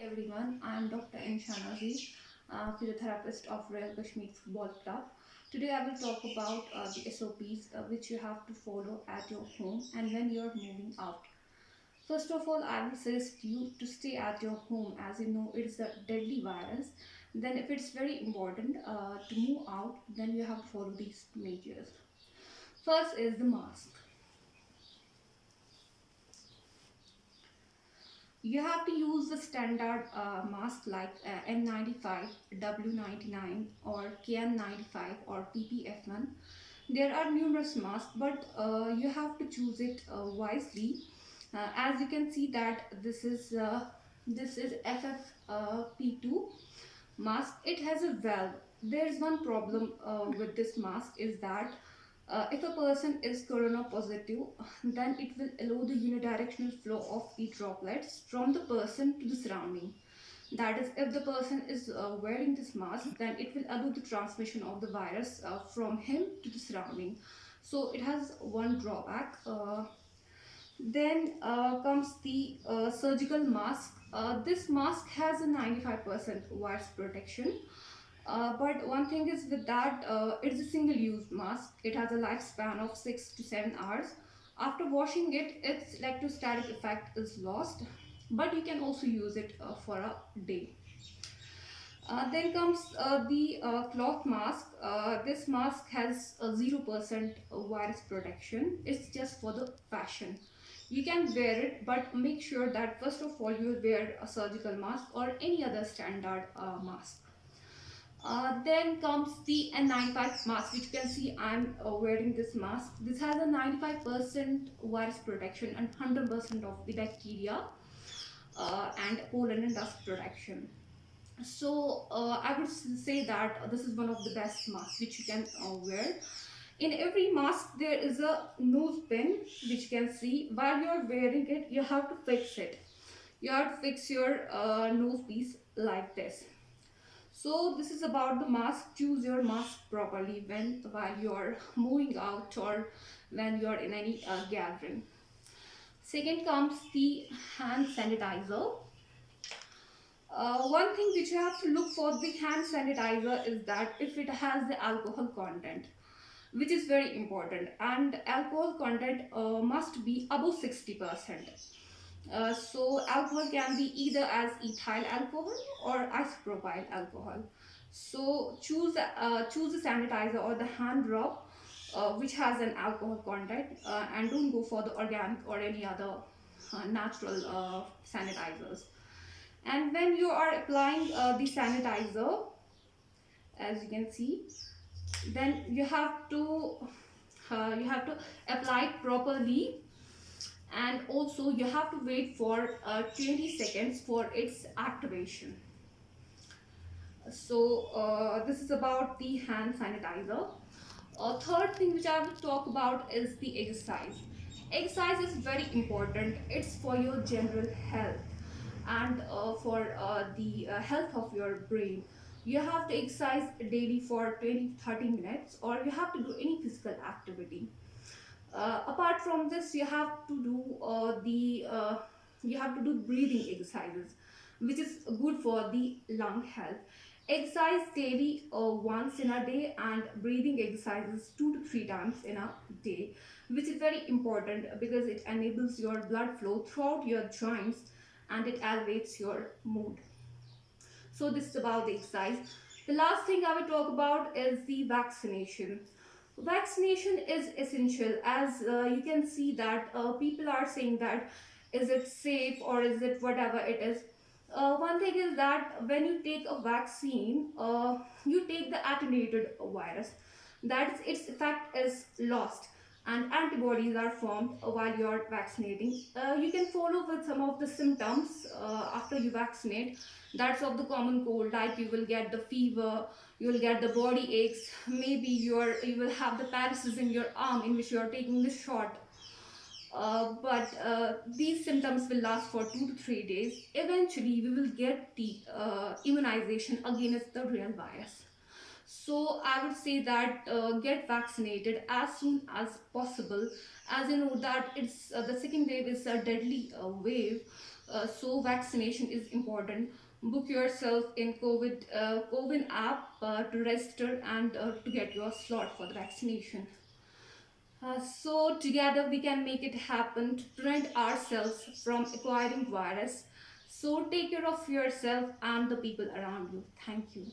everyone, I am Dr. Inshanazi, physiotherapist of Royal Kashmir Football Club. Today I will talk about the SOPs which you have to follow at your home and when you are moving out. First of all, I will suggest you to stay at your home as you know it is a deadly virus. Then if it's very important to move out, then you have to follow these measures. First is the mask. You have to use the standard mask like N95, W99 or KN95 or PPF1. There are numerous masks, but you have to choose it wisely. As you can see that this is FFP2 mask. It has a valve. There is one problem with this mask is that if a person is corona positive, then it will allow the unidirectional flow of the droplets from the person to the surrounding. That is, if the person is wearing this mask, then it will allow the transmission of the virus from him to the surrounding. So it has one drawback. Then comes the surgical mask. This mask has a 95% virus protection, but one thing is with that, it's a single use mask. It has a lifespan of 6 to 7 hours. After washing it, its electrostatic effect is lost, but you can also use it for a day. Then comes the cloth mask. This mask has a 0% virus protection. It's just for the fashion. You can wear it, but make sure that first of all you wear a surgical mask or any other standard mask. Then comes the N95 mask, which you can see I'm wearing this mask. This has a 95% virus protection and 100% of the bacteria and pollen and dust protection. So I would say that this is one of the best masks which you can wear. In every mask there is a nose pin which you can see. While you are wearing it, you have to fix it. You have to fix your nose piece like this. So this is about the mask. Choose your mask properly while you are moving out or when you are in any gathering. Second comes the hand sanitizer. One thing which you have to look for the hand sanitizer is that if it has the alcohol content, which is very important, and alcohol content must be above 60%. So alcohol can be either as ethyl alcohol or isopropyl alcohol. So choose a sanitizer or the hand rub which has an alcohol content, and don't go for the organic or any other natural sanitizers. And when you are applying the sanitizer, as you can see, then you have to apply it properly, and also you have to wait for 20 seconds for its activation. So this is about the hand sanitizer. Third thing which I will talk about is the exercise. Exercise is very important. It's for your general health and for the health of your brain. You have to exercise daily for 20 to 30 minutes, or you have to do any physical activity. Apart from this, you have to do breathing exercises, which is good for the lung health. Exercise daily once in a day, and breathing exercises 2 to 3 times in a day, which is very important because it enables your blood flow throughout your joints and it elevates your mood. So this is about the exercise. The last thing I will talk about is the vaccination. Vaccination is essential, as you can see that people are saying that is it safe or is it whatever it is. One thing is that when you take a vaccine, you take the attenuated virus, that is, its effect is lost and antibodies are formed while you are vaccinating. You can follow with some of the symptoms after you vaccinate. That's of the common cold, like you will get the fever, you will get the body aches, maybe you will have the paralysis in your arm in which you are taking the shot. But these symptoms will last for 2 to 3 days. Eventually we will get the immunization against the real virus. So I would say that get vaccinated as soon as possible, as you know that it's the second wave is a deadly wave. So vaccination is important. Book yourself in COVID app to register and to get your slot for the vaccination. So together we can make it happen to prevent ourselves from acquiring virus. So take care of yourself and the people around you. Thank you.